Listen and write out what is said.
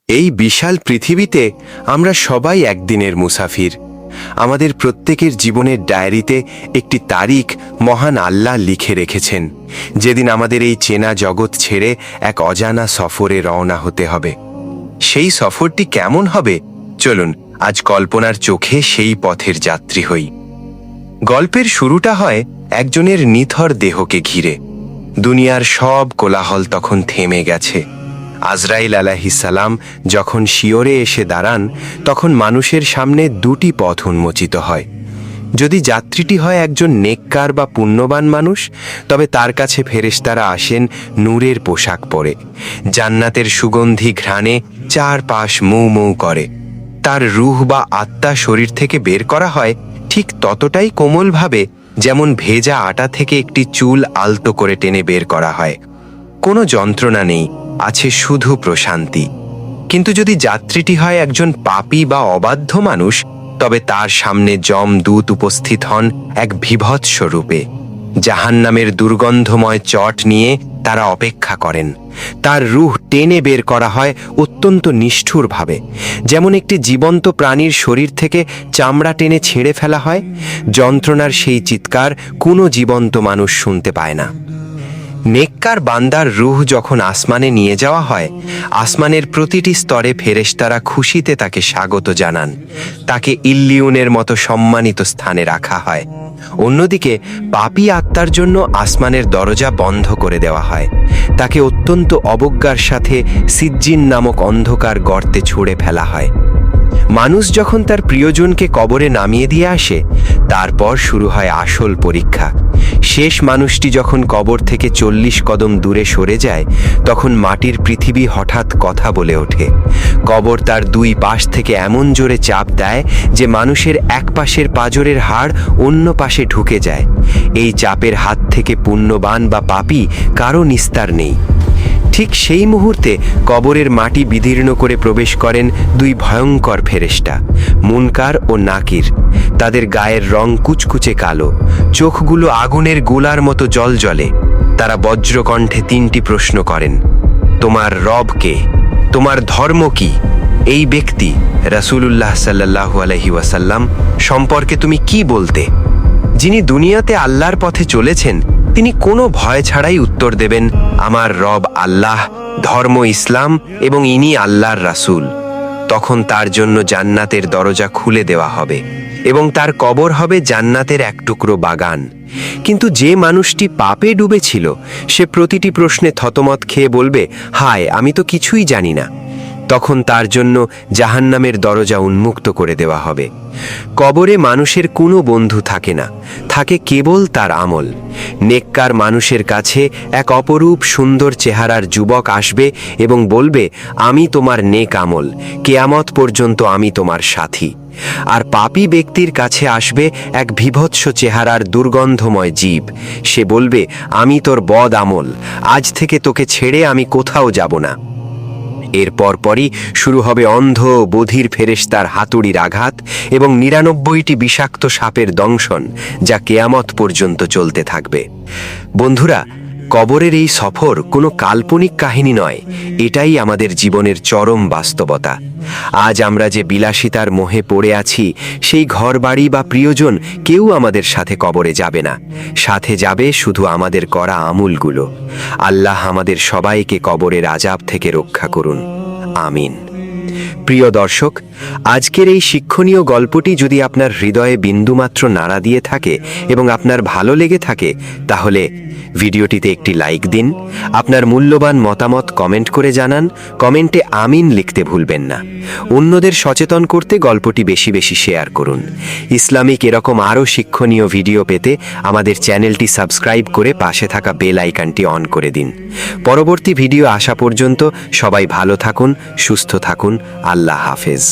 এই বিশাল পৃথিবীতে আমরা সবাই একদিনের মুসাফির। আমাদের প্রত্যেকের জীবনের ডায়েরিতে একটি তারিখ মহান আল্লাহ লিখে রেখেছেন, যেদিন আমাদের এই চেনা জগৎ ছেড়ে এক অজানা সফরে রওনা হতে হবে। সেই সফরটি কেমন হবে, চলুন আজ কল্পনার চোখে সেই পথের যাত্রী হই। গল্পের শুরুটা হয় একজনের নিথর দেহকে ঘিরে। দুনিয়ার সব কোলাহল তখন থেমে গেছে। আজরাইল আলাইহিসসালাম যখন শিয়রে এসে দাঁড়ান, তখন মানুষের সামনে দুটি পথ উন্মোচিত হয়। যদি যাত্রীটি হয় একজন নেককার বা পুণ্যবান মানুষ, তবে তার কাছে ফেরেশতারা আসেন নূরের পোশাক পরে, জান্নাতের সুগন্ধি ঘ্রাণে চারপাশ মৌ মৌ করে। তার রূহ বা আত্মা শরীর থেকে বের করা হয় ঠিক ততটাই কোমলভাবে যেমন ভেজা আটা থেকে একটি চুল আলতো করে টেনে বের করা হয়। কোনো যন্ত্রণা নেই, আছে শুধু প্রশান্তি। কিন্তু যদি যাত্রীটি হয় একজন পাপী বা অবাধ্য মানুষ, তবে তার সামনে যমদূত উপস্থিত হন এক বীভৎস রূপে। জাহান্নামের দুর্গন্ধময় চট নিয়ে তারা অপেক্ষা করেন। তার রূহ টেনে বের করা হয় অত্যন্ত নিষ্ঠুরভাবে, যেমন একটি জীবন্ত প্রাণীর শরীর থেকে চামড়া টেনে ছেড়ে ফেলা হয়। যন্ত্রণার সেই চিৎকার কোনো জীবন্ত মানুষ শুনতে পায় না। নেককার বান্দার রূহ যখন আসমানে নিয়ে যাওয়া হয়, আসমানের প্রতিটি স্তরে ফেরেশতারা খুশিতে তাকে স্বাগত জানান। তাকে ইল্লিউনের মতো সম্মানিত স্থানে রাখা হয়। অন্যদিকে পাপী আত্মার জন্য আসমানের দরজা বন্ধ করে দেওয়া হয়। তাকে অত্যন্ত অবজ্ঞার সাথে সিজ্জিন নামক অন্ধকার গর্তে ছুঁড়ে ফেলা হয়। মানুষ যখন তার প্রিয়জনকে কবরে নামিয়ে দিয়ে আসে, তারপর শুরু হয় আসল পরীক্ষা। শেষ মানুষটি যখন কবর থেকে 40 কদম দূরে সরে যায়, তখন মাটির পৃথিবী হঠাৎ কথা বলে ওঠে। কবর তার দুই পাশ থেকে এমন জোরে চাপ দেয় যে মানুষের এক পাশের পাঁজরের হাড় অন্য পাশে ঢুকে যায়। এই চাপের হাত থেকে পুণ্যবান বা পাপী কারো নিস্তার নেই। ঠিক সেই মুহূর্তে কবরের মাটি বিদীর্ণ করে প্রবেশ করেন দুই ভয়ঙ্কর ফেরেশতা, মুনকার ও নাকির। তাদের গায়ের রং কুচকুচে কালো, চোখগুলো আগুনের গোলার মতো জ্বলজ্বলে। তারা বজ্রকণ্ঠে 3টি প্রশ্ন করেন: তোমার রব কে? তোমার ধর্ম কি? এই ব্যক্তি রাসূলুল্লাহ সাল্লাল্লাহু আলাইহি ওয়াসাল্লাম সম্পর্কে তুমি কি বলতে? যিনি দুনিয়াতে আল্লাহর পথে চলেছেন, তিনি কোনো ভয় ছাড়াই উত্তর দেবেন, আমার রব আল্লাহ, ধর্ম ইসলাম এবং ইনি আল্লাহর রাসূল। তখন তার জন্য জান্নাতের দরজা খুলে দেওয়া হবে এবং তার কবর হবে জান্নাতের এক টুকরো বাগান। কিন্তু যে মানুষটি পাপে ডুবেছিল, সে প্রতিটি প্রশ্নে থতমত খেয়ে বলবে, হায়, আমি তো কিছুই জানি না। তখন তার জন্য জাহান্নামের দরজা উন্মুক্ত করে দেওয়া হবে। কবরে মানুষের কোনো বন্ধু থাকে না, থাকে কেবল তার আমল। নেককার মানুষের কাছে এক অপরূপ সুন্দর চেহারার যুবক আসবে এবং বলবে, আমি তোমার নেক আমল, কেয়ামত পর্যন্ত আমি তোমার সাথী। আর পাপী ব্যক্তির কাছে আসবে এক বীভৎস চেহারার দুর্গন্ধময় জীব। সে বলবে, আমি তোর বদ আমল, আজ থেকে তোকে ছেড়ে আমি কোথাও যাব না। এর পরপরই শুরু হবে অন্ধ বধির ফেরেশতার হাতুড়ির আঘাত এবং 99টি বিষাক্ত সাপের দংশন, যা কেয়ামত পর্যন্ত চলতে থাকবে। বন্ধুরা, কবরের এই সফর কোনো কাল্পনিক কাহিনী নয়, এটাই আমাদের জীবনের চরম বাস্তবতা। আজ আমরা যে বিলাসিতার মোহে পড়ে আছি, সেই ঘরবাড়ি বা প্রিয়জন কেউ আমাদের সাথে কবরে যাবে না। সাথে যাবে শুধু আমাদের করা আমলগুলো। আল্লাহ আমাদের সবাইকে কবরের আযাব থেকে রক্ষা করুন, আমিন। প্রিয় দর্শক, আজকের এই শিক্ষণীয় গল্পটি যদি আপনার হৃদয়ে বিন্দুমাত্র নাড়া দিয়ে থাকে এবং আপনার ভালো লেগে থাকে, তাহলে ভিডিওটিতে একটি লাইক দিন। আপনার মূল্যবান মতামত কমেন্ট করে জানান। কমেন্টে আমিন লিখতে ভুলবেন না। অন্যদের সচেতন করতে গল্পটি বেশি বেশি শেয়ার করুন। ইসলামিক এরকম আরও শিক্ষণীয় ভিডিও পেতে আমাদের চ্যানেলটি সাবস্ক্রাইব করে পাশে থাকা বেল আইকনটি অন করে দিন। পরবর্তী ভিডিও আসা পর্যন্ত সবাই ভালো থাকুন, সুস্থ থাকুন। আল্লাহ হাফেজ।